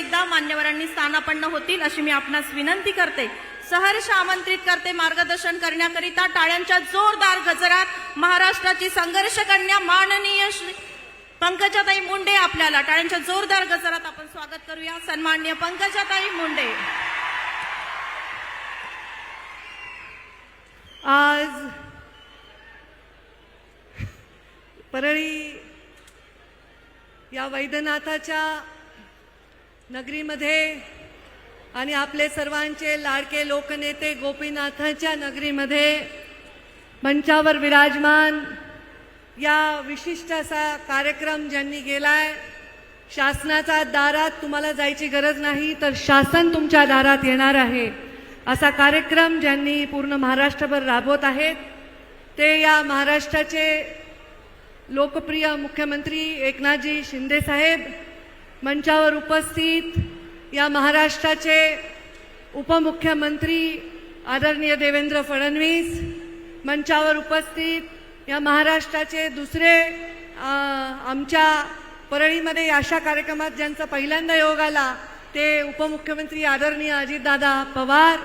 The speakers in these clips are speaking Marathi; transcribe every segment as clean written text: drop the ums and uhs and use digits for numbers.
एकदा मान्यवरांनी स्थानापन्न होतील अशी मी आपणास विनंती करते। सहर्ष आमंत्रित करते मार्गदर्शन करण्याकरिता टाळ्यांच्या जोरदार गजरात महाराष्ट्राची संघर्ष कन्या माननीय श्री पंकजाताई मुंडे, आपल्याला टाळ्यांच्या जोरदार गजरात आपण स्वागत करूया। सन्माननीय पंकजाताई मुंडे। आज परळी या वैद्यनाथाच्या नगरीमध्ये आणि आपले सर्वांचे लाडके लोकनेते गोपीनाथाच्या नगरीमध्ये मंचावर विराजमान या विशिष्ट असा कार्यक्रम ज्यांनी केलाय, शासनाच्या दारात तुम्हाला जायची गरज नाही तर शासन तुमच्या दारात येणार आहे असा कार्यक्रम ज्यांनी पूर्ण महाराष्ट्रभर राबवत आहेत, ते या महाराष्ट्राचे लोकप्रिय मुख्यमंत्री एकनाथजी शिंदे साहेब, मंचावर उपस्थित या महाराष्ट्राचे उपमुख्यमंत्री आदरणीय देवेंद्र फडणवीस, मंचावर उपस्थित या महाराष्ट्राचे दुसरे आमच्या परळीमध्ये अशा कार्यक्रमात ज्यांचा पहिल्यांदा योग आला ते उपमुख्यमंत्री आदरणीय अजितदादा पवार।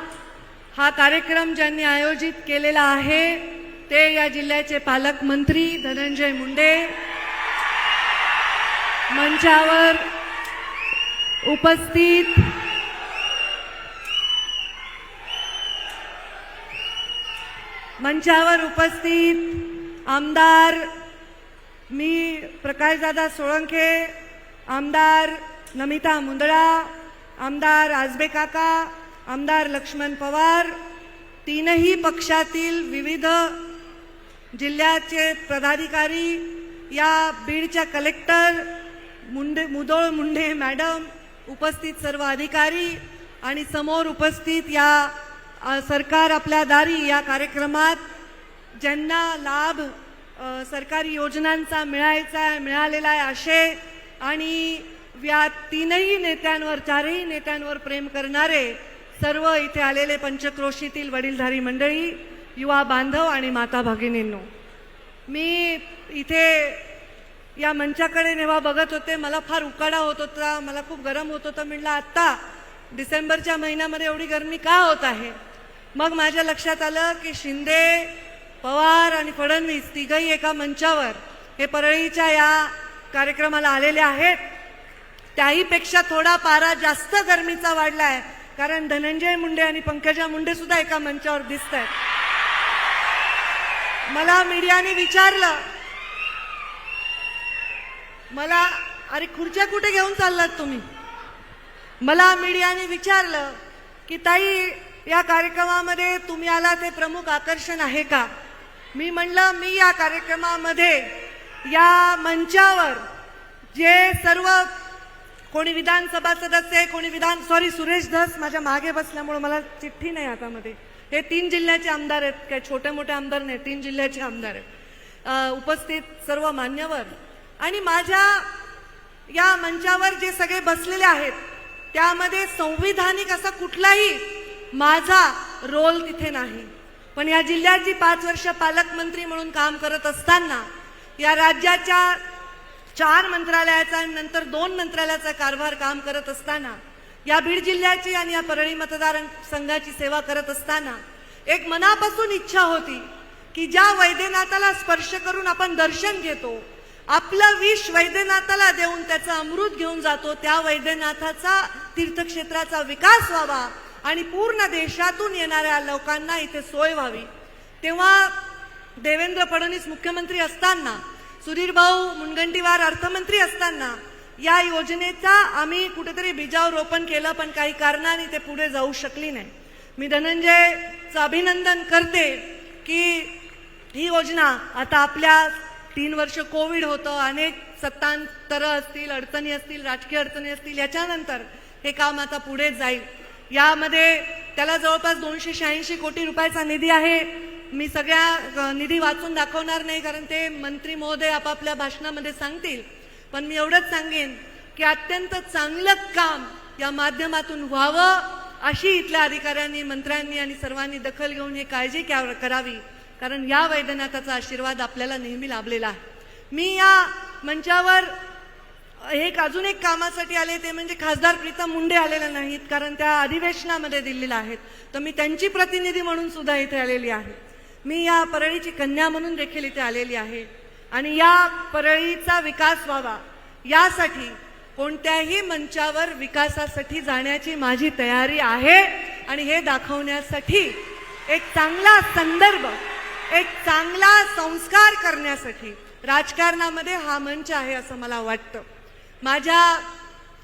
हा कार्यक्रम ज्यांनी आयोजित केलेला आहे ते या जिल्ह्याचे पालकमंत्री धनंजय मुंडे, मंचावर उपस्थित आमदार मी प्रकाशदादा सोळंके, आमदार नमिता मुंदडा, आमदार आजबे काका, आमदार लक्ष्मण पवार, तीनही पक्षातील विविध जिल्ह्याचे पदाधिकारी, या बीडच्या कलेक्टर मुदोळ मुंडे मॅडम, उपस्थित सर्व अधिकारी आणि समोर उपस्थित या सरकार आपल्या दारी या कार्यक्रमात ज्यांना लाभ सरकारी योजनांचा मिळालेला आहे असे आणि या तीनही नेत्यांवर, चारही नेत्यांवर प्रेम करणारे सर्व इथे आलेले पंचक्रोशीतील वडीलधारी मंडळी, युवा बांधव आणि माता भगिनींनो, मी इथे या मंचाकडे जेव्हा बघत होते मला फार उकाडा होत होता, मला खूप गरम होत होतं। म्हटलं आता डिसेंबरच्या महिन्यामध्ये एवढी गरमी का होत आहे? मग माझ्या लक्षात आलं की शिंदे, पवार आणि फडणवीस तिघही एका मंचावर हे परळीच्या या कार्यक्रमाला आलेले आहेत। त्याहीपेक्षा थोडा पारा जास्त गरमीचा वाढलाय कारण धनंजय मुंडे आणि पंकजा मुंडे सुद्धा एका मंचावर दिसत आहेत। मला मीडियाने विचारलं, मला अरे खुर्च्या कुठे घेऊन चाललात तुम्ही? मला मीडियाने विचारलं की ताई या कार्यक्रमामध्ये तुम्ही आला ते प्रमुख आकर्षण आहे का? मी म्हणलं मी या कार्यक्रमामध्ये या मंचावर जे सर्व कोणी विधानसभा सदस्य, कोणी सुरेश धस माझ्या मागे बसल्यामुळे मला चिठ्ठी नाही हातामध्ये, हे 3 जिल्ह्याचे आमदार आहेत, काय छोटे मोठे आमदार नाही, 3 जिल्ह्याचे आमदार आहेत, उपस्थित सर्व मान्यवर आणि माझ्या या मंचावर जे सगळे बसलेले आहेत त्यामध्ये संविधानिक असा कुठलाही माझा रोल तिथे नाही। पण या जिल्ह्याची 5 वर्ष पालकमंत्री म्हणून काम करत असताना, या राज्याच्या 4 मंत्रालयाचा आणि नंतर 2 मंत्रालयाचा कारभार काम करत असताना, या बीड जिल्ह्याची आणि या परळी मतदार संघाची सेवा करत असताना एक मनापासून इच्छा होती की ज्या वैद्यनाथाला स्पर्श करून आपण दर्शन घेतो, आपलं विष वैद्यनाथाला देऊन त्याचं अमृत घेऊन जातो, त्या वैद्यनाथाचा तीर्थक्षेत्राचा विकास व्हावा आणि पूर्ण देशातून येणाऱ्या लोकांना इथे सोय व्हावी। तेव्हा देवेंद्र फडणवीस मुख्यमंत्री असताना, सुधीर भाऊ मुनगंटीवार अर्थमंत्री असताना या योजनेचा आम्ही कुठेतरी बीजारोपण केलं, पण काही कारणाने ते पुढे जाऊ शकली नाही। मी धनंजयचं अभिनंदन करते की ही योजना आता आपल्या 3 वर्ष कोविड होतं, अनेक सत्तांतरं असतील, अडचणी असतील, राजकीय अडचणी असतील, याच्यानंतर हे काम आता पुढे जाईल। यामध्ये त्याला जवळपास 286 कोटी रुपयाचा निधी आहे। मी सगळ्या निधी वाचून दाखवणार नाही कारण ते मंत्री महोदय आपापल्या भाषणामध्ये सांगतील, पण मी एवढंच सांगेन की अत्यंत चांगलं काम या माध्यमातून व्हावं अशी इथल्या अधिकाऱ्यांनी, मंत्र्यांनी आणि सर्वांनी दखल घेऊन हे काळजी करावी, कारण या वैद्यनाथाचा आशीर्वाद आपल्याला नेहमी लाभलेला आहे। मी या मंचावर अजून एक कामासाठी आले ते म्हणजे खासदार प्रीतम मुंडे आलेले नाहीत, कारण त्या अधिवेशनामध्ये दिल्लीला आहेत. तर मी त्यांची प्रतिनिधी म्हणून सुद्धा इथे आलेली आहे. मी या परळीची कन्या म्हणून देखील इथे आलेली आहे आणि या परळीचा विकास व्हावा यासाठी कोणत्याही मंचावर विकासासाठी जाण्याची माझी तयारी आहे. आणि हे दाखवण्यासाठी एक चांगला संदर्भ, एक चांगला संस्कार करण्यासाठी राजकारणामध्ये हा मंच आहे असं मला वाटतं. माझ्या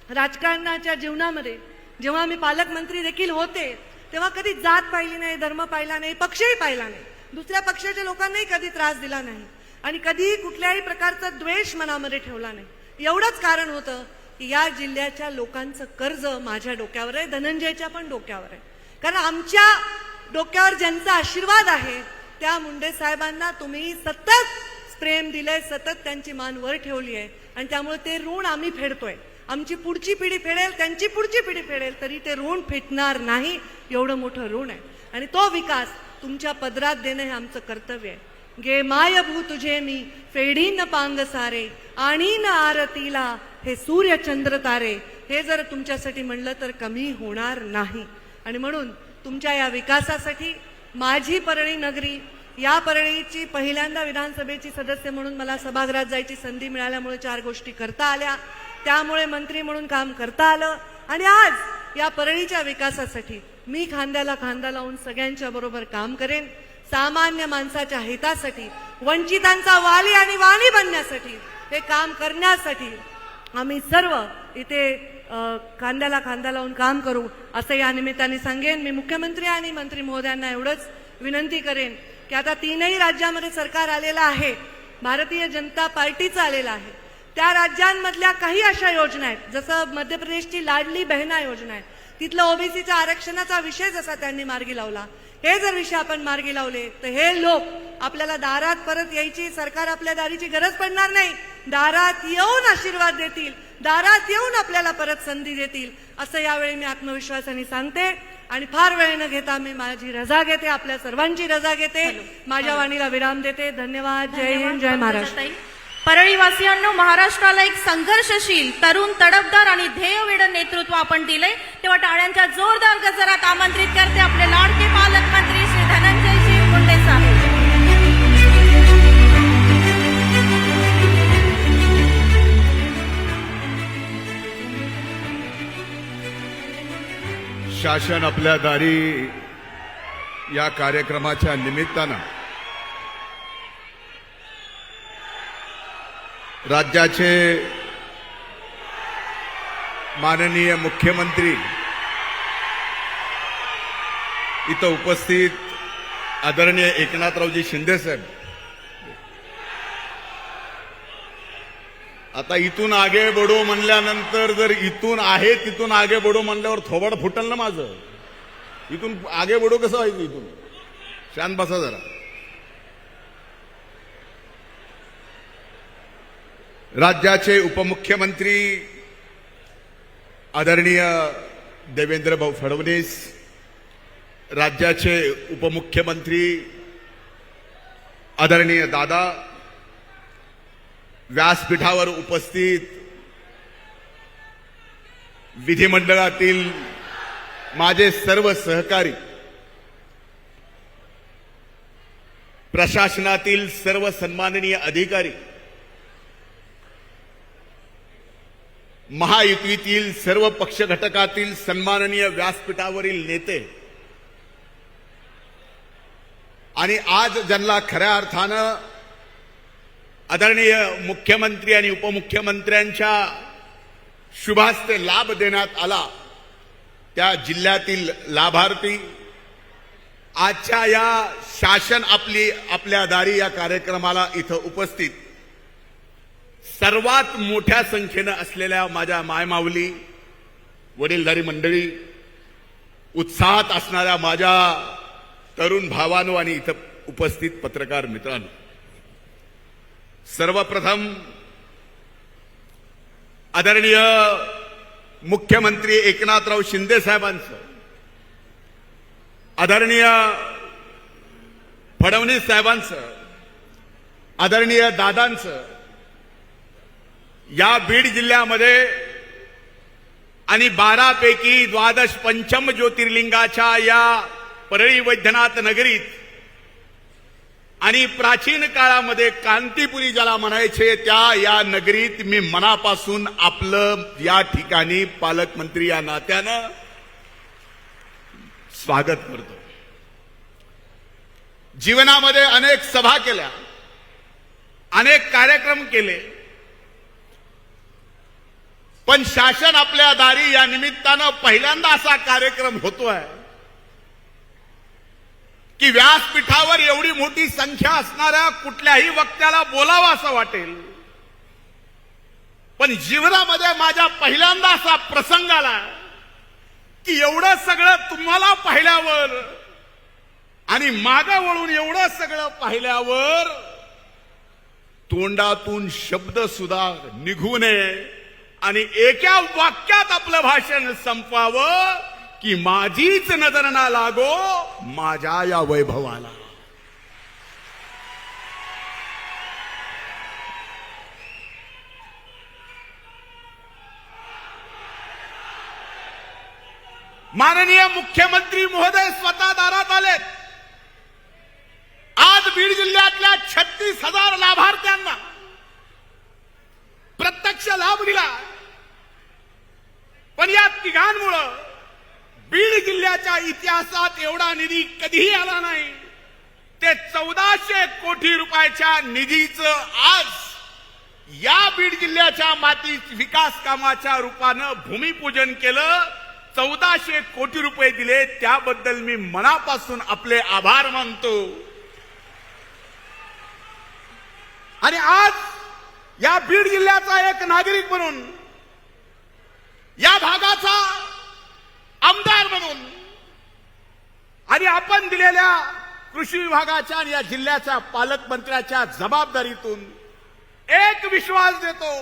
राजकारणाच्या जीवनामध्ये जेव्हा मी पालकमंत्री देखील होते तेव्हा कधी जात पाहिली नाही, धर्म पाहिला नाही, पक्षही पाहिला नाही, दुसऱ्या पक्षाच्या लोकांनाही कधी त्रास दिला नाही आणि कधी कुठल्याही प्रकारचा द्वेष मनामध्ये ठेवला नाही. एवढंच कारण होतं की या जिल्ह्याच्या लोकांचं कर्ज माझ्या डोक्यावर आहे, धनंजयच्या पण डोक्यावर आहे. कारण आमच्या डोक्यावर ज्यांचा आशीर्वाद आहे त्या मुंडे साहेबांना तुम्ही सतत प्रेम दिलंय, सतत त्यांची मान वर ठेवली आहे आणि त्यामुळे ते ऋण आम्ही फेडतोय. आमची पुढची पिढी फेडेल, त्यांची पुढची पिढी फेडेल, तरी ते ऋण फेडणार नाही, एवढं मोठं ऋण आहे. आणि तो विकास तुमच्या पदरात देणं हे आमचं कर्तव्य आहे. गे मायभू तुझे मी फेडीन पांग सारे आणि न आरतीला हे सूर्य चंद्र तारे, हे जर तुमच्यासाठी म्हणलं तर कमी होणार नाही. आणि म्हणून तुमच्या या विकासासाठी माझी परळी नगरी, या परळीची पहिल्यांदा विधानसभेची सदस्य म्हणून मला सभागृहात जायची संधी मिळाल्यामुळे 4 गोष्टी करता आल्या, त्यामुळे मंत्री म्हणून काम करता आलं आणि आज या परळीच्या विकासासाठी मी खांद्याला खांदा लावून सगळ्यांच्या बरोबर काम करेन. सामान्य माणसाच्या हितासाठी, वंचितांचा वाली आणि वाणी बनण्यासाठी, हे काम करण्यासाठी आम्ही सर्व इथे खांद्याला खांदा लावून काम करू असं या निमित्ताने सांगेन. मी मुख्यमंत्री आणि मंत्री महोदयांना एवढंच विनंती करेन की आता 3ही राज्यामध्ये सरकार आलेलं आहे, भारतीय जनता पार्टीचं आलेलं आहे. त्या राज्यांमधल्या काही अशा योजना आहेत, जसं मध्य प्रदेशची लाडली बहिणा योजना आहे, तिथलं ओबीसीच्या आरक्षणाचा विषय जसा त्यांनी मार्गी लावला, हे जर विषय आपण मार्गी लावले तर हे लोक आपल्याला दारात परत यायची, सरकार आपल्या दारीची गरज पडणार नाही, दारात येऊन आशीर्वाद देतील, दारात येऊन आपल्याला परत संधी देतील असं यावेळी मी आत्मविश्वासाने सांगते. आणि फार वेळ न घेता मी माझी रजा घेते, आपल्या सर्वांची रजा घेते, माझ्या वाणीला विराम देते. धन्यवाद. जय हिंद, जय महाराष्ट्र. परळीवासियांनो, महाराष्ट्राला एक संघर्षशील, तरुण, तडफदार आणि ध्येयवेड नेतृत्व आपण दिले, तेव्हा टाळ्यांच्या जोरदार गजरात आमंत्रित करते आपले लाडके पालकमंत्री श्री धनंजयजी मुंडे साहेब. शासन आपल्या दारी या कार्यक्रमाच्या निमित्तानं राज्याचे माननीय मुख्यमंत्री इथं उपस्थित आदरणीय एकनाथरावजी शिंदे साहेब, आता इथून आगे बढो म्हणल्यानंतर जर इथून आहे तिथून आगे बढो म्हणल्यावर थोबाड फुटल ना माझं. इथून आगे बढो कसं व्हायचं? इथून शांत बसा जरा. राज्याचे उपमुख्यमंत्री आदरणीय देवेंद्रभाऊ फडणवीस, राज्याचे उपमुख्यमंत्री आदरणीय दादा, व्यासपीठावर उपस्थित विधिमंडळातील माझे सर्व सहकारी, प्रशासनातील सर्व सन्माननीय अधिकारी, महायुतीतील सर्व पक्ष घटकातील सन्माननीय व्यासपीठावरील नेते आणि आज ज्यांना खऱ्या अर्थानं आदरणीय मुख्यमंत्री आणि उपमुख्यमंत्र्यांच्या शुभास्ते लाभ देण्यात आला त्या जिल्ह्यातील लाभार्थी, आजच्या या शासन आपल्या दारी या कार्यक्रमाला इथं उपस्थित सर्वात मोठ्या संख्येनं असलेल्या माझ्या मायमाऊली, वडीलधारी मंडळी, उत्साहात असणाऱ्या माझ्या तरुण भावांनो आणि इथं उपस्थित पत्रकार मित्रांनो, सर्वप्रथम आदरणीय मुख्यमंत्री एकनाथराव शिंदे साहेबांचं, आदरणीय फडणवीस साहेबांचं, आदरणीय दादांचं, या बीड जिल्ह्यामध्ये आणि 12 पैकी 12 पंचम ज्योतिर्लिंगाच्या या परळी वैद्यनाथ नगरीत आणि प्राचीन काळामध्ये कांतीपुरी ज्याला म्हणायचे त्या या नगरीत मी मनापासून आपलं या ठिकाणी पालकमंत्री या नात्यानं स्वागत करतो. जीवनामध्ये अनेक सभा केल्या, अनेक कार्यक्रम केले, पण शासन आपल्या दारी या निमित्तानं पहिल्यांदा असा कार्यक्रम होतोय की व्यासपीठावर एवढी मोठी संख्या असणाऱ्या कुठल्याही वक्त्याला बोलावं असं वाटेल, पण जीवनामध्ये माझ्या पहिल्यांदा असा प्रसंग आला की एवढं सगळं तुम्हाला पाहिल्यावर आणि मागं वळून एवढं सगळं पाहिल्यावर तोंडातून शब्द सुद्धा निघू नये आणि एका वाक्यात आपलं भाषण संपवावं की माझीच नजर ना लागो माझ्या या वैभवाला. माननीय मुख्यमंत्री महोदय स्वतः दारात आले. आज बीड जिल्ह्यातल्या 36,000 लाभार्थ्यांना प्रत्यक्ष लाभ दिला, पण या तिघांमुळं बीड जिल्ह्याच्या इतिहासात एवढा निधी कधीही आला नाही. ते 1400 कोटी रुपयाच्या निधीचं आज या बीड जिल्ह्याच्या मातीत विकास कामाच्या रूपानं भूमिपूजन केलं. 1400 कोटी रुपये दिले, त्याबद्दल मी मनापासून आपले आभार मानतो. आणि आज या बीड जिल्ह्याचा एक नागरिक म्हणून, या भागाचा आमदार म्हणून आणि आपण दिलेल्या कृषी विभागाच्या आणि या जिल्ह्याच्या पालकमंत्र्याच्या जबाबदारीतून एक विश्वास देतो.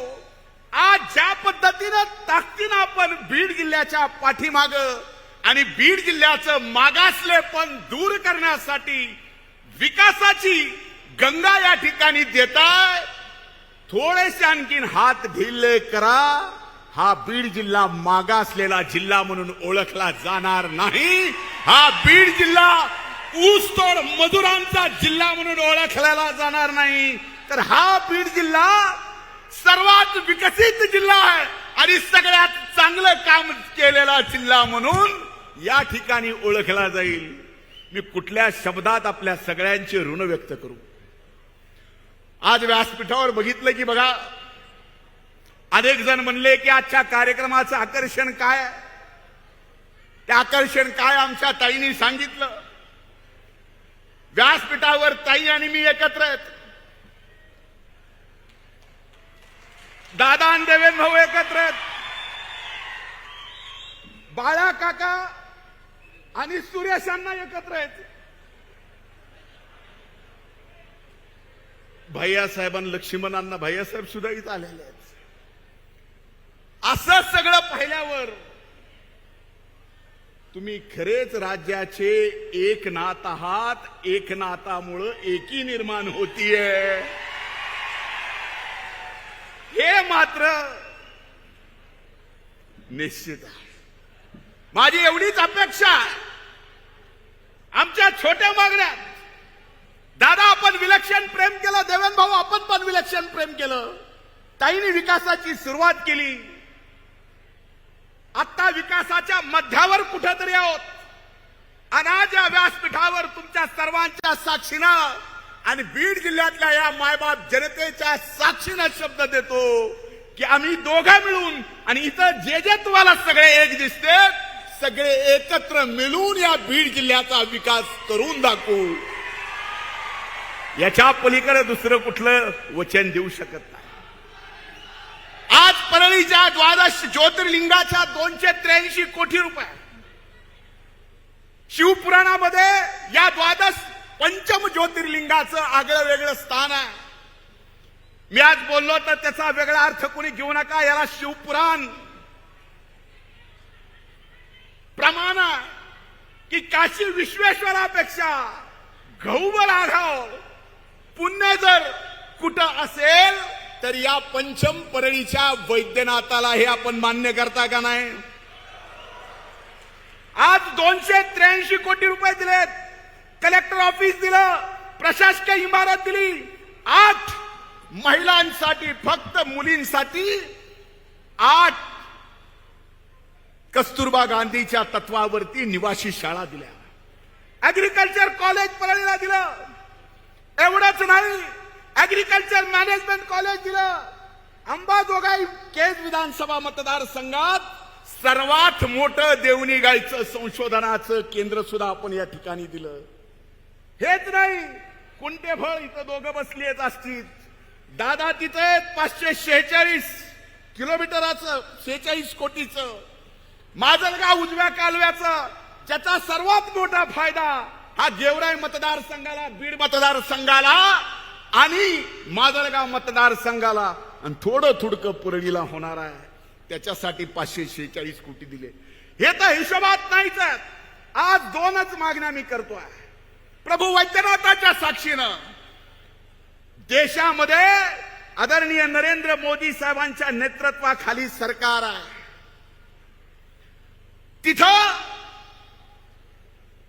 आज ज्या पद्धतीनं ताकदीनं आपण बीड जिल्ह्याच्या पाठीमाग आणि बीड जिल्ह्याचं मागासलेपण दूर करण्यासाठी विकासाची गंगा या ठिकाणी देताय, थोडेसे आणखीन हात ढिले करा. हा बीड जिल्हा मागासलेला जिल्हा म्हणून ओळखला जाणार नाही. हा बीड जिल्हा ऊसतोड मजुरांचा जिल्हा म्हणून ओळखला जाणार नाही, तर हा बीड जिल्हा सर्वात विकसित जिल्हा आहे आणि सगळ्यात चांगलं काम केलेला जिल्हा म्हणून या ठिकाणी ओळखला जाईल. मी कुठल्या शब्दात आपल्या सगळ्यांचे ऋण व्यक्त करू. आज व्यासपीठावर बघितलं की बघा, अनेक जण म्हणले की आजच्या कार्यक्रमाचं आकर्षण काय. ते आकर्षण काय आमच्या ताईंनी सांगितलं. व्यासपीठावर ताई आणि मी एकत्र आहेत, दादा आणि देवेंद्र भाऊ एकत्र आहेत, बाळा काका आणि सुरेशांना एकत्र आहेत, भैयासाहेबांना लक्ष्मणांना भैयासाहेब सुद्धा इथं आलेले आहेत. असं सगळं पाहिल्यावर तुम्ही खरेच राज्याचे एकनाथ आहात. एकनाथामुळं एकी निर्माण होतीये हे मात्र निश्चित आहे. माझी एवढीच अपेक्षा आमच्या छोट्या मागण्यात. दादा आपण विलक्षण प्रेम केलं, देवेंद्र भाऊ आपण पण विलक्षण प्रेम केलं, ताईंनी विकासाची सुरुवात केली. आता विकासाच्या मध्यावर कुठेतरी आहोत आणि आज या व्यासपीठावर तुमच्या सर्वांच्या साक्षीनं आणि बीड जिल्ह्यातल्या या मायबाप जनतेच्या साक्षीनं शब्द देतो की आम्ही दोघं मिळून आणि इथं जे जे तुम्हाला सगळे एक दिसते सगळे एकत्र मिळून या बीड जिल्ह्याचा विकास करून दाखवू. याच्या पलीकडे दुसरं कुठलं वचन देऊ शकत नाही. आज परळीच्या 12 ज्योतिर्लिंगाच्या 283 कोटी रुपये, शिवपुराणामध्ये या 12 पंचम ज्योतिर्लिंगाचं आगळं वेगळं स्थान आहे. मी आज बोललो तर त्याचा वेगळा अर्थ कोणी घेऊ नका. याला शिवपुराण प्रमाण की काशी विश्वेश्वरापेक्षा गहुबर आघाव पुण्य जर कुठं असेल तर या पंचम परळीच्या वैद्यनाथाला हे आपण मान्य करता का नाही? आज 283 कोटी रुपये दिलेत, कलेक्टर ऑफिस दिलं, प्रशासकीय इमारत दिली, 8 महिलांसाठी, फक्त मुलींसाठी 8 कस्तुरबा गांधीच्या तत्वावरती निवासी शाळा दिल्या, ऍग्रिकल्चर कॉलेज परळीला दिलं. एवढंच नाही, ऍग्रिकल्चर मॅनेजमेंट कॉलेज दिलं. अंबाजोगाई केज विधानसभा मतदारसंघात सर्वात मोठं देवणीगाईचं संशोधनाचं केंद्र सुद्धा आपण या ठिकाणी दिलं. हेच नाही, कुंटेफळ इथं दोघं बसली आहेत असतील, दादा तिथे 546 किलोमीटराचं 46 कोटीचं माजलगाव उजव्या कालव्याचं, ज्याचा सर्वात मोठा फायदा हा गेवराई मतदारसंघाला, बीड मतदारसंघाला आणि माजलगाव मतदारसंघाला आणि थोडं थोडकं परळीला होणार आहे. त्याच्यासाठी 546 कोटी दिले. हे तर हिशोबात नाहीच आहेत. आज 2च मागण्या मी करतोय. प्रभू वैद्यनाथाच्या साक्षीनं देशामध्ये आदरणीय नरेंद्र मोदी साहेबांच्या नेतृत्वाखाली सरकार आहे. तिथं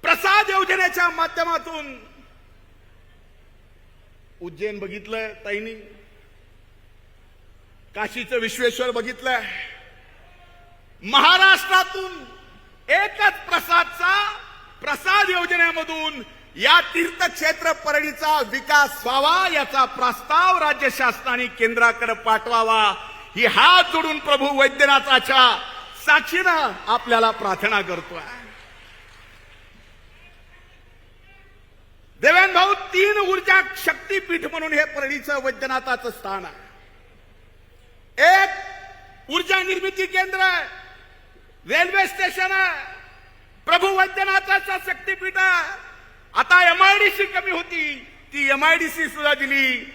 प्रसाद योजनेच्या माध्यमातून उज्जैन बघितलंय ताईंनी, काशीचं विश्वेश्वर बघितलंय. महाराष्ट्रातून एकच प्रसाद योजनेमधून या तीर्थक्षेत्र परळीचा विकास व्हावा, याचा प्रस्ताव राज्य शासनाने केंद्राकडे पाठवावा, ही हात जोडून प्रभू वैद्यनाथाच्या साक्षीनं आपल्याला प्रार्थना करतोय. देवेंद्र भाऊ, 3 ऊर्जा शक्तीपीठ म्हणून हे परळीचं वैद्यनाथाचं स्थान आहे. एक ऊर्जा निर्मिती केंद्र आहे, रेल्वे स्टेशन आहे, प्रभू वैद्यनाथाचा शक्तीपीठ आहे. आता MIDC कमी होती, ती MIDC सुद्धा दिली.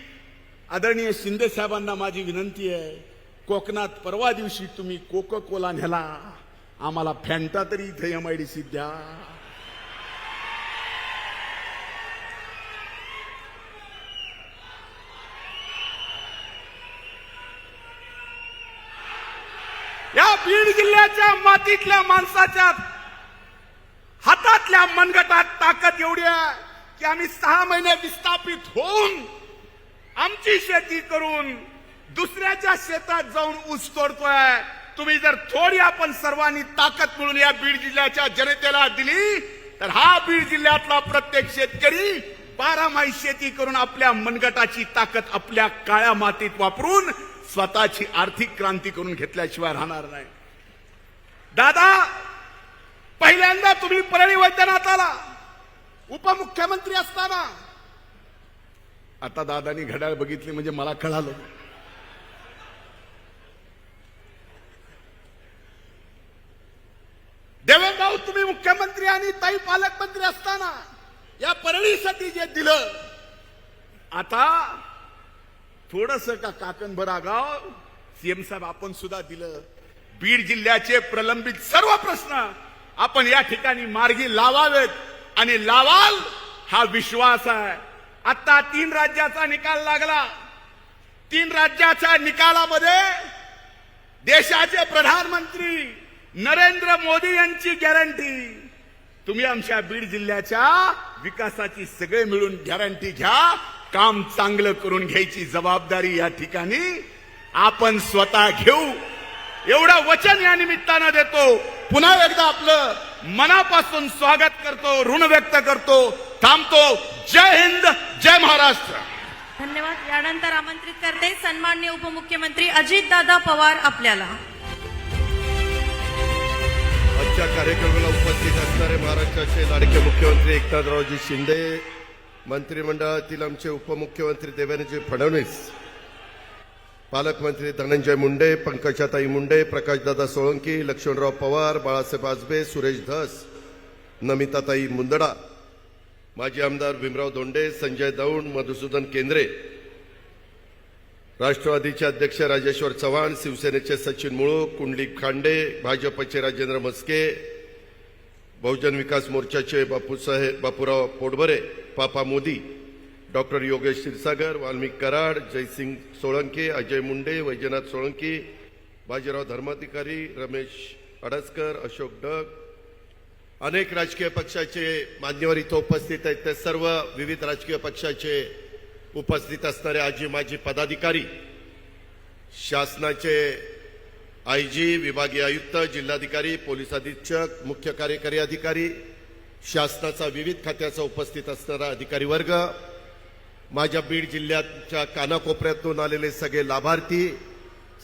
आदरणीय शिंदे साहेबांना माझी विनंती आहे, कोकणात परवा दिवशी तुम्ही कोका कोला नेला, आम्हाला फॅन्टा तरी इथे MIDC द्या. या बीड जिल्ह्याच्या मातीतल्या माणसाच्या हातातल्या मनगटात ताकद एवढी आहे की आम्ही 6 महिने विस्थापित होऊन आमची शेती करून दुसऱ्याच्या शेतात जाऊन ऊस तोडतोय. तुम्ही जर थोडी आपण सर्वांनी ताकद मिळून या बीड जिल्ह्याच्या जनतेला दिली तर हा बीड जिल्ह्यातला प्रत्येक शेतकरी 12 माही शेती करून आपल्या मनगटाची ताकद आपल्या काळ्या मातीत वापरून स्वतःची आर्थिक क्रांती करून घेतल्याशिवाय राहणार नाही. दादा, पहिल्यांदा तुम्ही परळी वैद्यनाथाला उपमुख्यमंत्री असताना, आता दादानी घड्याळ बघितली म्हणजे मला कळालं, देवेंद्र भाऊ तुम्ही मुख्यमंत्री आणि ताई पालकमंत्री असताना या परळीसाठी जे दिलं, आता थोडस का काकणभर आगाव सीएम साहेब आपण सुद्धा दिलं. बीड जिल्ह्याचे प्रलंबित सर्व प्रश्न आपण या ठिकाणी मार्गी लावावेत आणि लावाल हा विश्वास आहे. आता 3 राज्याचा निकाल लागला. 3 राज्याच्या निकालामध्ये देशाचे प्रधानमंत्री नरेंद्र मोदी यांची गॅरंटी, तुम्ही आमच्या बीड जिल्ह्याच्या विकासाची सगळे मिळून गॅरंटी घ्या, काम चांगलं करून घ्यायची जबाबदारी या ठिकाणी आपण स्वतः घेऊ, एवढं वचन या निमित्तानं देतो. पुन्हा एकदा आपलं मनापासून स्वागत करतो, ऋण व्यक्त करतो, थांबतो. जय हिंद, जय महाराष्ट्र. धन्यवाद. यानंतर आमंत्रित करते सन्माननीय उपमुख्यमंत्री अजितदादा पवार आपल्याला. आजच्या कार्यक्रमाला उपस्थित असणारे महाराष्ट्राचे लाडके मुख्यमंत्री एकनाथरावजी शिंदे, मंत्रिमंडळातील आमचे उपमुख्यमंत्री देवेंद्रजी फडणवीस, पालकमंत्री धनंजय मुंडे, पंकजाताई मुंडे, प्रकाशदादा सोळंकी, लक्ष्मणराव पवार, बाळासाहेब आजबे, सुरेश धस, नमिताताई मुंदडा, माजी आमदार भीमराव धोंडे, संजय दौंड, मधुसूदन केंद्रे, राष्ट्रवादीचे अध्यक्ष राजेश्वर चव्हाण, शिवसेनेचे सचिन मुळूक, कुंडलिक खांडे, भाजपचे राजेंद्र मस्के, बहुजन विकास मोर्चाचे बापूराव पोटभरे, पापा मोदी, डॉक्टर योगेश क्षीरसागर, वाल्मिक कराड, जयसिंग सोळंके, अजय मुंडे, वैजनाथ सोळंके, बाजीराव धर्माधिकारी, रमेश अडसकर, अशोक डग, अनेक राजकीय पक्षाचे मान्यवर इथं उपस्थित आहेत. ते सर्व विविध राजकीय पक्षाचे उपस्थित असणारे आजी माजी पदाधिकारी, शासनाचे आयजी, विभागीय आयुक्त, जिल्हाधिकारी, पोलीस अधीक्षक, मुख्य कार्यकारी अधिकारी, शासनाचा विविध खात्याचा उपस्थित असणारा अधिकारी वर्ग, माझ्या बीड जिल्ह्याच्या कानाकोपऱ्यातून आलेले सगळे लाभार्थी,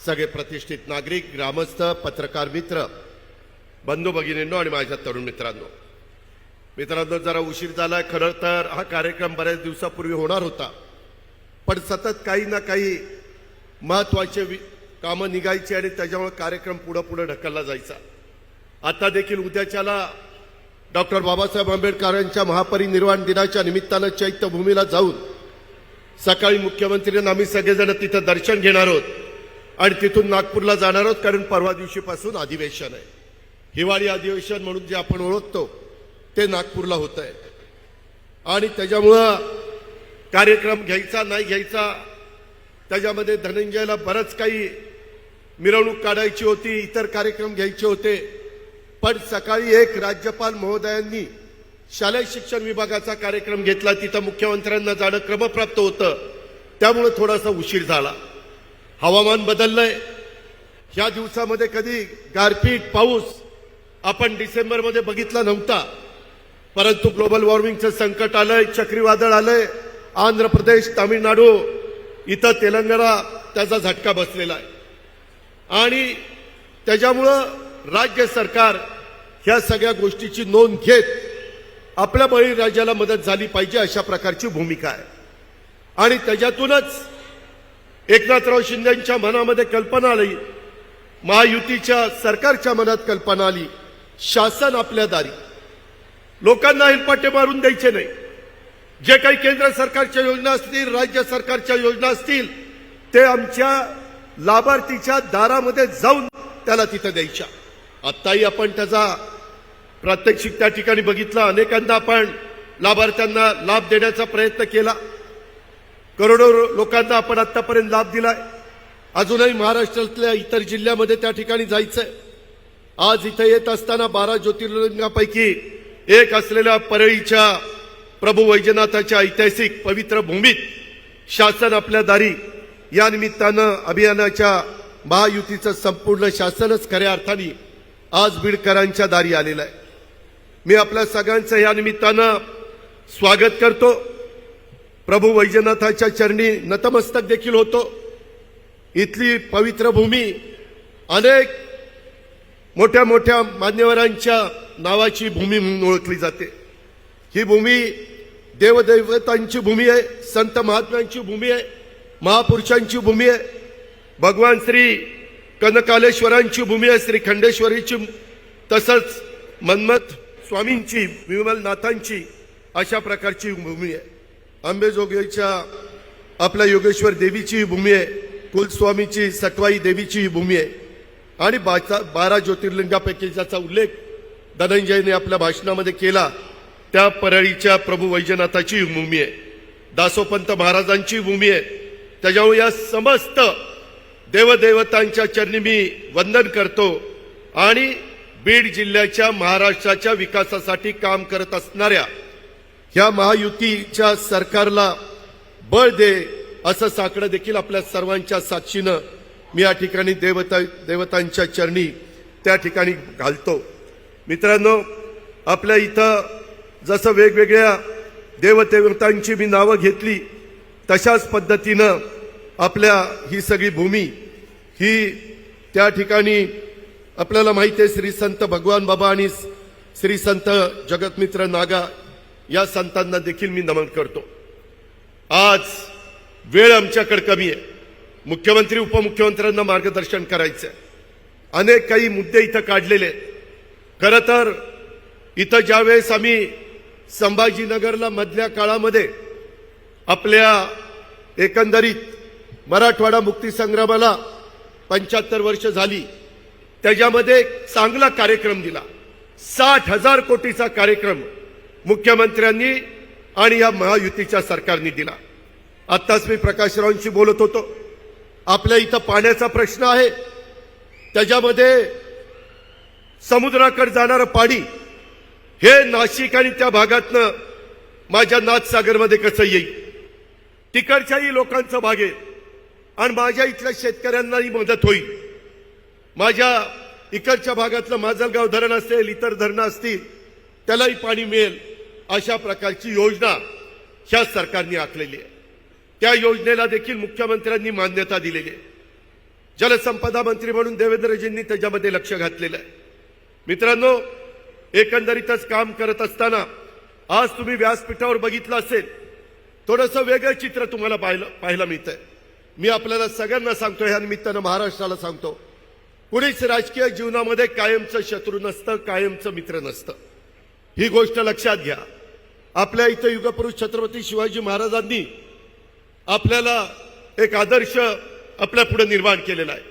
सगळे प्रतिष्ठित नागरिक, ग्रामस्थ, पत्रकार मित्र, बंधू भगिनींनो आणि माझ्या तरुण मित्रांनो, जरा उशीर झाला. खरं तर हा कार्यक्रम बऱ्याच दिवसापूर्वी होणार होता, पण सतत काही ना काही महत्वाचे कामं निघायची आणि त्याच्यामुळे कार्यक्रम पुढे ढकलला जायचा. आता देखील उद्याच्याला डॉक्टर बाबासाहेब आंबेडकरांच्या महापरिनिर्वाण दिनाच्या निमित्तानं चैत्यभूमीला जाऊन सकाळी मुख्यमंत्र्यांना आम्ही सगळेजण तिथं दर्शन घेणार आहोत आणि तिथून नागपूरला जाणार आहोत. कारण परवा दिवशीपासून अधिवेशन आहे. हिवाळी अधिवेशन म्हणून जे आपण ओळखतो ते नागपूरला होत आहे आणि त्याच्यामुळं कार्यक्रम घ्यायचा नाही घ्यायचा त्याच्यामध्ये धनंजयला बरंच काही मिरवणूक काढायची होती, इतर कार्यक्रम घ्यायचे होते. पण सकाळी एक राज्यपाल महोदयांनी शालेय शिक्षण विभागाचा कार्यक्रम घेतला, तिथं मुख्यमंत्र्यांना जाणं क्रमप्राप्त होतं, त्यामुळे थोडासा उशीर झाला. हवामान बदललंय. ह्या दिवसामध्ये कधी गारपीट पाऊस आपण डिसेंबरमध्ये बघितला नव्हता, परंतु ग्लोबल वॉर्मिंगचं संकट आलंय, चक्रीवादळ आलंय. आंध्र प्रदेश, तामिळनाडू, इथं तेलंगणा त्याचा झटका बसलेला आहे आणि त्याच्यामुळं राज्य सरकार ह्या सगळ्या गोष्टीची नोंद घेत आपल्या बळीराजाला मदत झाली पाहिजे अशा प्रकारची भूमिका आहे. आणि त्याच्यातूनच एकनाथराव शिंदेच्या मनामध्ये कल्पना आली, महायुतीच्या सरकारच्या मनात कल्पना आली, शासन आपल्या दारी. लोकांना हेलपाटे मारून द्यायचे नाही. जे काही केंद्र सरकारच्या योजना असतील, राज्य सरकारच्या योजना असतील, ते आमच्या लाभार्थीच्या दारामध्ये जाऊन त्याला तिथं द्यायच्या. आत्ताही आपण त्याचा प्रात्यक्षिक त्या ठिकाणी बघितला. अनेकांना आपण लाभार्थ्यांना लाभ देण्याचा प्रयत्न केला. करोडो लोकांना आपण आतापर्यंत लाभ दिलाय. अजूनही महाराष्ट्रातल्या इतर जिल्ह्यामध्ये त्या ठिकाणी जायचंय. आज इथं येत असताना 12 ज्योतिर्लिंगापैकी एक असलेल्या परळीच्या प्रभू वैजनाथाच्या ऐतिहासिक पवित्र भूमीत शासन आपल्या दारी या निमित्तानं अभियानाच्या महायुतीचं संपूर्ण शासनच खऱ्या अर्थाने आज बीडकरांच्या दारी आलेलं आहे. मी आपल्या सगळ्यांचं या निमित्तानं स्वागत करतो. प्रभू वैजनाथाच्या चरणी नतमस्तक देखील होतो. इथली पवित्र भूमी अनेक मोठ्या मोठ्या मान्यवरांच्या नावाची भूमी म्हणून ओळखली जाते. ही भूमी देवदैवतांची भूमी आहे, संत महात्म्यांची भूमी आहे, महापुरुषांची भूमी आहे, भगवान श्री कनकालेश्वरांची भूमी आहे, श्री खंडेश्वरीची, तसंच मन्मथ स्वामींची, विमलनाथांची अशा प्रकारची भूमी आहे. अंबेजोगाईच्या आपल्या योगेश्वर देवीची भूमी आहे, कुलस्वामीची सटवाई देवीची ही भूमी आहे आणि 12 ज्योतिर्लिंगापैकी ज्याचा उल्लेख धनंजयने आपल्या भाषणामध्ये केला त्या परळीच्या प्रभू वैजनाथाची भूमी आहे, दासोपंत महाराजांची भूमी आहे. त्याच्यामुळे या समस्त देवदेवतांच्या चरणी मी वंदन करतो आणि बीड जिल्ह्याच्या महाराष्ट्राच्या विकासासाठी काम करत असणाऱ्या ह्या महायुतीच्या सरकारला बळ दे असं साकडं देखील आपल्या सर्वांच्या साक्षीनं मी या ठिकाणी देवतांच्या चरणी त्या ठिकाणी घालतो. मित्रांनो, आपल्या इथं जसं वेगवेगळ्या देवदेवतांची मी नावं घेतली तशाच पद्धतीनं आपल्या ही सगळी भूमी ही त्या ठिकाणी आपल्याला माहिती आहे श्री संत भगवान बाबा आणि श्री संत जगतमित्र नागा या संतांना देखील मी नमन करतो. आज वेळ आमच्याकडे कमी आहे. मुख्यमंत्री उपमुख्यमंत्र्यांना मार्गदर्शन करायचं आहे. अनेक काही मुद्दे इथं काढलेले आहेत. खरं तर इथं ज्यावेळेस आम्ही संभाजीनगरला मधल्या काळामध्ये आपल्या एकंदरीत मराठवाडा मुक्तीसंग्रामाला 75 वर्ष झाली, त्याच्यामध्ये एक चांगला कार्यक्रम दिला. 60,000 कोटीचा कार्यक्रम मुख्यमंत्र्यांनी आणि या महायुतीच्या सरकारने दिला. आत्ताच मी प्रकाशरावांशी बोलत होतो. आपल्या इथं पाण्याचा प्रश्न आहे, त्याच्यामध्ये समुद्राकडे जाणारं पाणी हे नाशिक आणि त्या भागातनं माझ्या नाथसागरमध्ये कसं येईल, तिकडच्याही लोकांचं भागेल आणि माझ्या इथल्या शेतकऱ्यांनाही मदत होईल. माझ्या इकडच्या भागातलं माजलगाव धरण असेल, इतर धरणं असतील, त्यालाही पाणी मिळेल अशा प्रकारची योजना ह्या सरकारने आखलेली आहे. त्या योजनेला देखील मुख्यमंत्र्यांनी मान्यता दिलेली आहे. जलसंपदा मंत्री म्हणून देवेंद्रजींनी त्याच्यामध्ये लक्ष घातलेलं आहे. मित्रांनो, एकंदरीतच काम करत असताना आज तुम्ही व्यासपीठावर बघितलं असेल, थोडंसं वेगळं चित्र तुम्हाला पाहायला मिळतंय. मी आपल्याला सगळ्यांना सांगतो, ह्या निमित्तानं महाराष्ट्राला सांगतो, कुणीच राजकीय जीवनामध्ये कायमचं शत्रू नसतं, कायमचं मित्र नसतं. ही गोष्ट लक्षात घ्या. आपल्या इथं युगपुरुष छत्रपती शिवाजी महाराजांनी आपल्याला एक आदर्श आपल्या पुढे निर्माण केलेला आहे.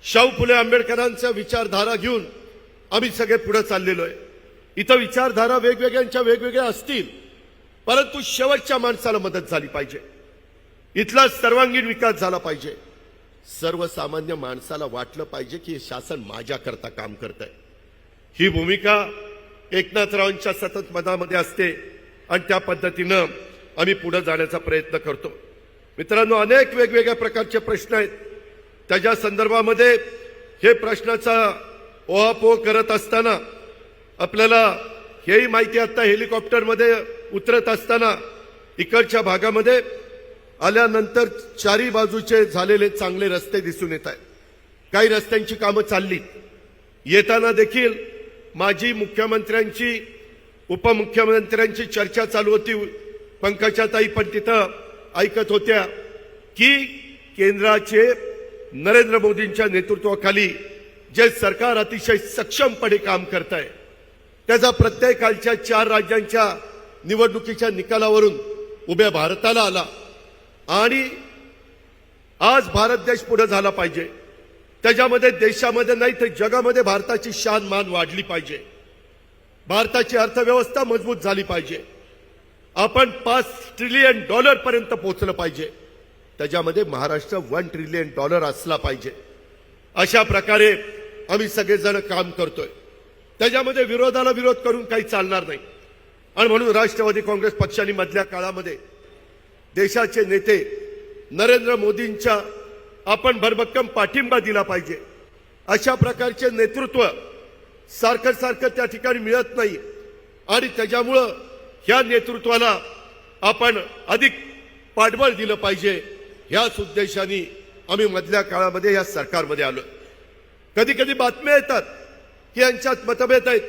शाहू फुले आंबेडकरांच्या विचारधारा घेऊन आम्ही सगळे पुढे चाललेलो आहे. इथं विचारधारा वेगवेगळ्यांच्या वेगवेगळ्या असतील, परंतु शेवटच्या माणसाला मदत झाली पाहिजे. इथला सर्वांगीण विकास झाला पाहिजे. सर्वसामान्य माणसाला वाटलं पाहिजे की हे शासन माझ्याकरता काम करत आहे. ही भूमिका एकनाथरावांच्या सतत मनामध्ये असते आणि त्या पद्धतीनं आम्ही पुढे जाण्याचा प्रयत्न करतो. मित्रांनो, अनेक वेगवेगळ्या प्रकारचे प्रश्न आहेत. त्याच्या संदर्भामध्ये हे प्रश्नाचा ओहापोह करत असताना आपल्याला हेही माहिती, आता हेलिकॉप्टरमध्ये उतरत असताना इकडच्या भागामध्ये आल्यानंतर चारी बाजूचे झालेले चांगले रस्ते दिसून येत आहेत. काही रस्त्यांची कामं चालली. येताना देखील माजी मुख्यमंत्र्यांची, उपमुख्यमंत्र्यांची चर्चा चालू होती. पंकजाताई पण तिथं ऐकत होत्या की केंद्राचे नरेंद्र मोदींच्या नेतृत्वाखाली जे सरकार अतिशय सक्षमपणे काम करत आहे, त्याचा प्रत्येकाच्या 4 राज्यांच्या निवडणुकीच्या निकालावरून उभ्या भारताला आला. आणि आज भारत देश पुढे झाला पाहिजे. त्याच्यामध्ये देशामध्ये नाही तर जगामध्ये भारताची शान मान वाढली पाहिजे. भारताची अर्थव्यवस्था मजबूत झाली पाहिजे. आपण $5 ट्रिलियन पर्यंत पोहोचलं पाहिजे. त्याच्यामध्ये महाराष्ट्र $1 ट्रिलियन असला पाहिजे. अशा प्रकारे आम्ही सगळेजण काम करतोय. त्याच्यामध्ये विरोधाला विरोध करून काही चालणार नाही. आणि म्हणून राष्ट्रवादी काँग्रेस पक्षाने मधल्या काळामध्ये देशाचे नेते नरेंद्र मोदींच्या आपण भरभक्कम पाठिंबा दिला पाहिजे. अशा प्रकारचे नेतृत्व सारखं सारखं त्या ठिकाणी मिळत नाही आणि त्याच्यामुळं ह्या नेतृत्वाला आपण अधिक पाठबळ दिलं पाहिजे. ह्याच उद्देशाने आम्ही मधल्या काळामध्ये या सरकारमध्ये आलो. कधी कधी बातम्या येतात की यांच्यात मतभेद आहेत.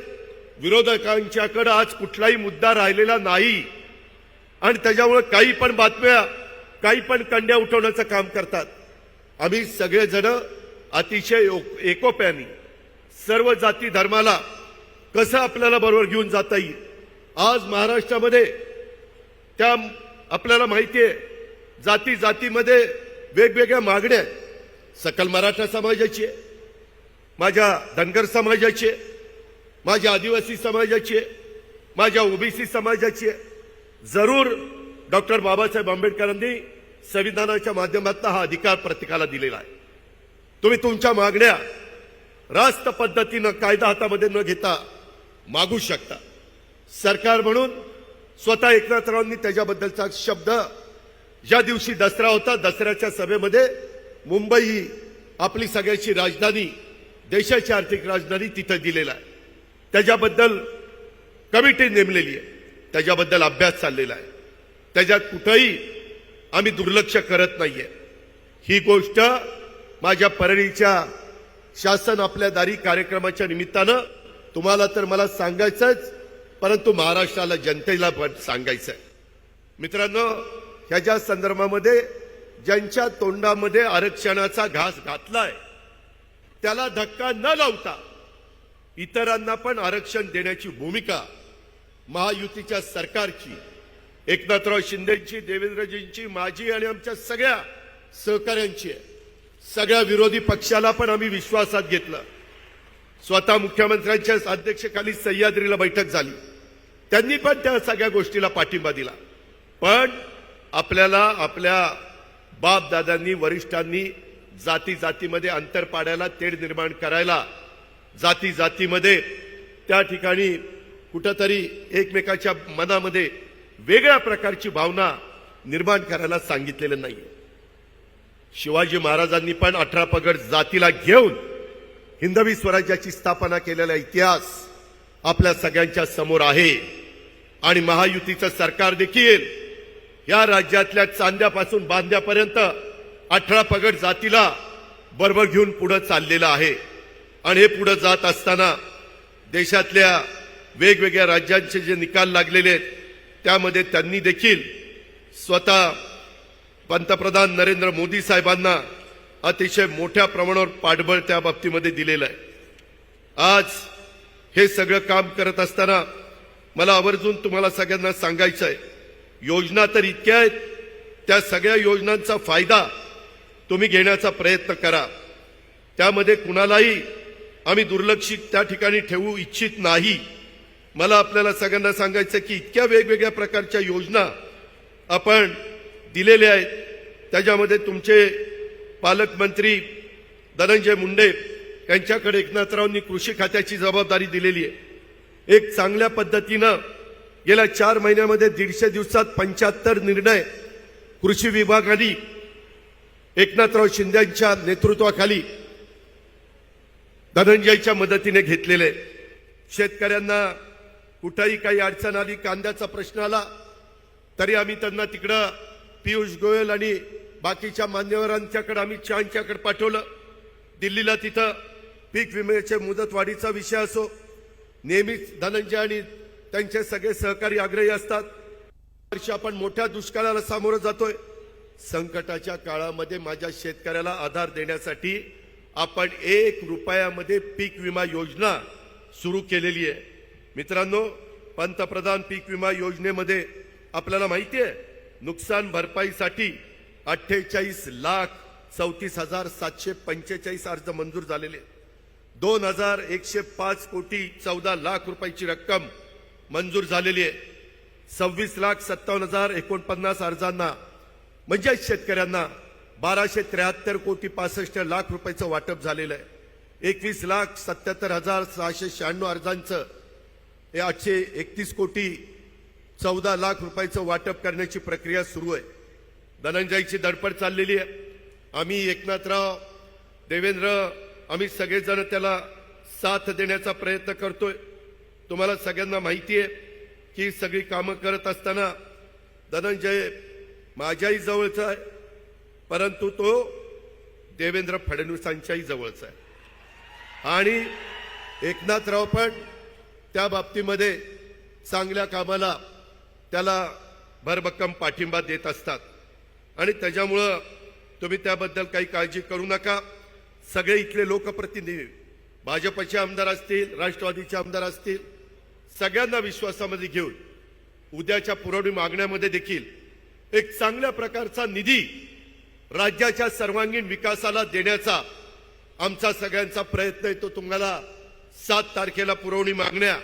विरोधकांच्याकडे आज कुठलाही मुद्दा राहिलेला नाही आणि त्याच्यामुळे काही पण बातम्या, काही पण कंड्या उठवण्याचं काम करतात. आम्ही सगळेजण अतिशय एकोप्याने सर्व जाती धर्माला कसं आपल्याला बरोबर घेऊन जाता येईल. आज महाराष्ट्रामध्ये त्या आपल्याला माहिती आहे, जाती जातीमध्ये वेगवेगळ्या मागण्या आहेत. सकल मराठा समाजाची आहे, माझ्या धनगर समाजाची आहे, माझ्या आदिवासी समाजाची आहे, माझ्या ओबीसी समाजाची आहे. जरूर डॉक्टर बाबासाहेब आंबेडकरांनी संविधानाच्या माध्यमातून हा अधिकार प्रत्येकाला दिलेला आहे. तुम्ही तुमच्या मागण्या रास्त पद्धतीनं कायदा हातामध्ये न घेता मागू शकता. सरकार म्हणून स्वतः एकनाथरावांनी त्याच्याबद्दलचा शब्द, ज्या दिवशी दसरा होता, दसऱ्याच्या सभेमध्ये मुंबई ही आपली सगळ्याची राजधानी, देशाची आर्थिक राजधानी तिथं दिलेला आहे. त्याच्याबद्दल कमिटी नेमलेली आहे, त्याच्याबद्दल अभ्यास चाललेला आहे. त्याच्यात कुठंही आम्ही दुर्लक्ष करत नाहीये. ही गोष्ट माझ्या परळीच्या शासन आपल्या दारी कार्यक्रमाच्या निमित्तानं तुम्हाला तर मला सांगायचंच, परंतु महाराष्ट्राला, जनतेला पण सांगायचंय. मित्रांनो, ह्याच्या संदर्भामध्ये ज्यांच्या तोंडामध्ये आरक्षणाचा घास घातलाय त्याला धक्का न लावता इतरांना पण आरक्षण देण्याची भूमिका महायुतीच्या सरकारची, एकनाथराव शिंदेची, देवेंद्रजींची, माझी आणि आमच्या सगळ्या सहकाऱ्यांची आहे. सगळ्या विरोधी पक्षाला पण आम्ही विश्वासात घेतलं. स्वतः मुख्यमंत्र्यांच्या अध्यक्षतेखाली सह्याद्रीला बैठक झाली. त्यांनी पण त्या सगळ्या गोष्टीला पाठिंबा दिला. पण आपल्याला आपल्या बाप दादांनी वरिष्ठांनी जाती जातीमध्ये अंतर पाडायला, तेढ निर्माण करायला, जाती जातीमध्ये त्या ठिकाणी कुठंतरी एकमेकाच्या मनामध्ये वेगळ्या प्रकारची भावना निर्माण करायला सांगितलेलं नाहीये. शिवाजी महाराजांनी पण 18 पगड जातीला घेऊन हिंदवी स्वराज्याची स्थापना केलेला इतिहास आपल्या सगळ्यांच्या समोर आहे. आणि महायुतीचं सरकार देखील या राज्यातल्या चांद्यापासून बांद्यापर्यंत 18 पगड जातीला बरोबर घेऊन पुढे चाललेलं आहे. आणि हे पुढे जात असताना देशातल्या वेगवेगळ्या राज्यांचे जे निकाल लागलेले आहेत त्यामध्ये त्यांनी देखील स्वतः पंतप्रधान नरेंद्र मोदी साहेबांना अतिशय मोठ्या प्रमाणावर पाठबळ त्या बाबतीमध्ये दिलेलं आहे. आज हे सगळं काम करत असताना मला आवर्जून तुम्हाला सगळ्यांना सांगायचं आहे, योजना तर इतक्या आहेत, त्या सगळ्या योजनांचा फायदा तुम्ही घेण्याचा प्रयत्न करा. त्यामध्ये कुणालाही आम्ही दुर्लक्षित त्या ठिकाणी ठेवू इच्छित नाही. मला आपल्याला सगळ्यांना सांगायचं की इतक्या वेगवेगळ्या प्रकारच्या योजना आपण दिलेल्या आहेत. त्याच्यामध्ये तुमचे पालकमंत्री धनंजय मुंडे यांच्याकडे एकनाथरावांनी कृषी खात्याची जबाबदारी दिलेली आहे. एक चांगल्या पद्धतीनं गेल्या 4 महिन्यामध्ये 150 दिवसात 75 निर्णय कृषी विभागाने एकनाथराव शिंदेच्या नेतृत्वाखाली धनंजयच्या मदतीने घेतलेले. शेतकऱ्यांना कुठेही काही अडचण आली, कांद्याचा प्रश्न आला तरी आम्ही त्यांना तिकडं पियुष गोयल आणि बाकीच्या मान्यवरांच्याकडे आम्ही चांच्याकडे पाठवलं. दिल्लीला तिथं पीक विम्याच्या मुदतवाढीचा विषय असो, नेहमीच धनंजय आणि त्यांचे सगळे सहकारी आग्रही असतात. वर्षी आपण मोठ्या दुष्काळाला सामोरं जातोय. संकटाच्या काळामध्ये माझ्या शेतकऱ्याला आधार देण्यासाठी आपण 1 रुपयामध्ये पीक विमा योजना सुरू केलेली आहे. मित्रांनो, पंतप्रधान पीक विमा योजनेमध्ये आपल्याला माहिती आहे नुकसान भरपाईसाठी 48,34,745 अर्ज मंजूर झालेले. 2,105 कोटी 14 लाख रुपयाची रक्कम मंजूर झालेली आहे. 26,57,049 अर्जांना म्हणजे शेतकऱ्यांना 1,273 कोटी 65 लाख रुपयाचं वाटप झालेलं आहे. 21,77,696 अर्जांचं हे 831 कोटी 14 लाख रुपयाचं वाटप करण्याची प्रक्रिया सुरू आहे. धनंजयची धडपड चाललेली आहे. आम्ही एकनाथराव, देवेंद्र, आम्ही सगळेजण त्याला साथ देण्याचा प्रयत्न करतोय. तुम्हाला सगळ्यांना माहिती आहे की सगळी कामं करत असताना धनंजय माझ्याही जवळचा आहे, परंतु तो देवेंद्र फडणवीसांच्याही जवळचा आहे. आणि एकनाथराव पण त्या बाबतीमध्ये चांगल्या कामाला त्याला भरभक्कम पाठिंबा देत असतात. आणि त्याच्यामुळं तुम्ही त्याबद्दल काही काळजी करू नका. सगळे इथले लोकप्रतिनिधी, भाजपचे आमदार असतील, राष्ट्रवादीचे आमदार असतील, सगळ्यांना विश्वासामध्ये घेऊन उद्याच्या पुरवणी मागण्यामध्ये देखील एक चांगल्या प्रकारचा निधी राज्याच्या सर्वांगीण विकासाला देण्याचा आमचा सगळ्यांचा प्रयत्न आहे. तो तुम्हाला 7 तारखेला पुरवणी मागण्या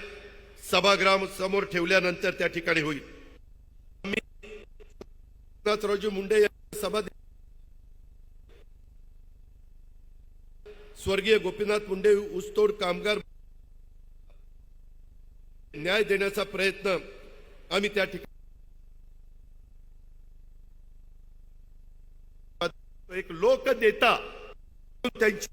सभागृह समोर ठेवल्यानंतर त्या ठिकाणी होईल. एकनाथरावजी मुंडे यांच्या सभा स्वर्गीय गोपीनाथ मुंडे ऊसतोड कामगार न्याय देण्याचा प्रयत्न आम्ही त्या ठिकाणी एक लोकनेता त्यांची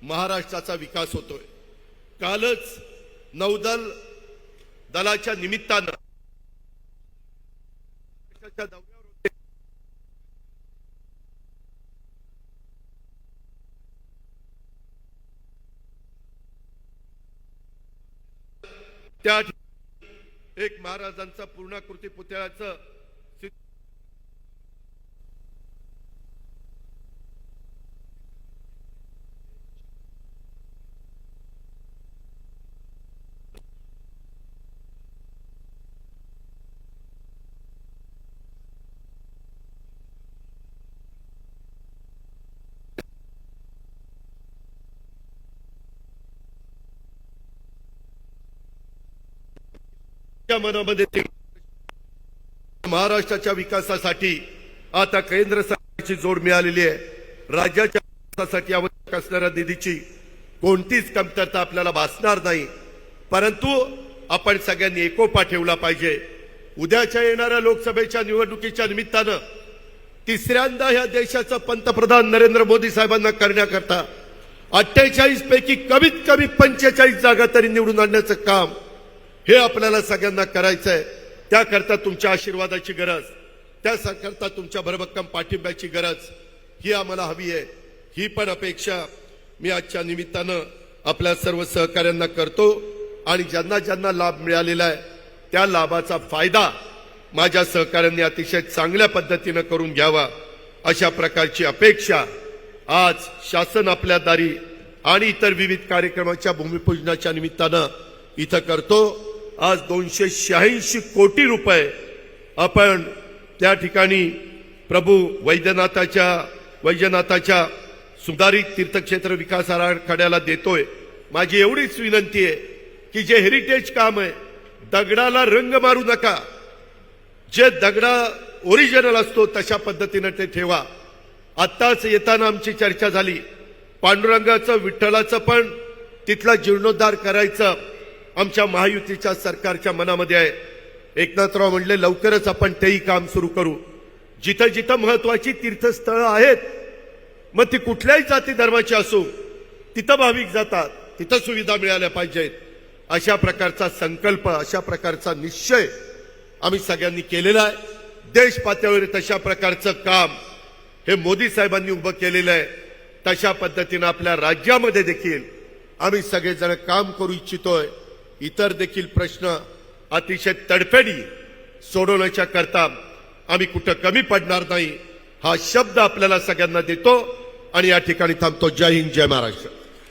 महाराष्ट्राचा विकास होतोय. कालच नौदल दलाच्या निमित्तानं दौऱ्यावर होते. त्या एक महाराजांचा पूर्णाकृती पुतळ्याचं त्या मनामध्ये ते महाराष्ट्राच्या विकासासाठी आता केंद्र सरकारची जोड मिळालेली आहे. राज्याच्या विकासासाठी आवश्यक असणाऱ्या निधीची कोणतीच कमतरता आपल्याला भासणार नाही. परंतु आपण सगळ्यांनी एकोपा ठेवला पाहिजे. उद्याच्या येणाऱ्या लोकसभेच्या निवडणुकीच्या निमित्तानं तिसऱ्यांदा ह्या देशाचं पंतप्रधान नरेंद्र मोदी साहेबांना करण्याकरता 48 पैकी कमीत कमी 45 जागा तरी निवडून आणण्याचं काम हे आपल्याला सगळ्यांना करायचं आहे. त्याकरता तुमच्या आशीर्वादाची गरज, त्याकरता तुमच्या भरभक्कम पाठिंब्याची गरज ही आम्हाला हवी आहे. ही पण अपेक्षा मी आजच्या निमित्तानं आपल्या सर्व सहकाऱ्यांना करतो आणि ज्यांना ज्यांना लाभ मिळालेला आहे त्या लाभाचा फायदा माझ्या सहकाऱ्यांनी अतिशय चांगल्या पद्धतीनं करून घ्यावा अशा प्रकारची अपेक्षा आज शासन आपल्या दारी आणि इतर विविध कार्यक्रमाच्या भूमिपूजनाच्या निमित्तानं इथं करतो. आज 286 कोटी रुपये आपण त्या ठिकाणी प्रभू वैद्यनाथाच्या सुधारित तीर्थक्षेत्र विकास आराखड्याला देतोय. माझी एवढीच विनंती आहे की जे हेरिटेज काम आहे दगडाला रंग मारू नका. जे दगडा ओरिजिनल असतो तशा पद्धतीनं ते ठेवा. आत्ताच येताना आमची चर्चा झाली, पांडुरंगाचं विठ्ठलाचं पण तिथला जीर्णोद्धार करायचं आमच्या महायुतीच्या सरकारच्या मनामध्ये आहे. एकनाथराव म्हणले लवकरच आपण तेही काम सुरू करू. जिथं जिथं महत्वाची तीर्थस्थळं आहेत मग ती कुठल्याही जाती धर्माची असो तिथं भाविक जातात, तिथं सुविधा मिळाल्या पाहिजेत. अशा प्रकारचा संकल्प, अशा प्रकारचा निश्चय आम्ही सगळ्यांनी केलेला आहे. देश पातळीवर तशा प्रकारचं काम हे मोदी साहेबांनी उभं केलेलं आहे. तशा पद्धतीनं आपल्या राज्यामध्ये देखील आम्ही सगळेजण काम करू इच्छितोय. इतर देखील प्रश्न अतिशय तडफेडी सोडवण्याच्या करता आम्ही कुठं कमी पडणार नाही हा शब्द आपल्याला सगळ्यांना देतो आणि या ठिकाणी थांबतो. जय हिंद, जय महाराष्ट्र.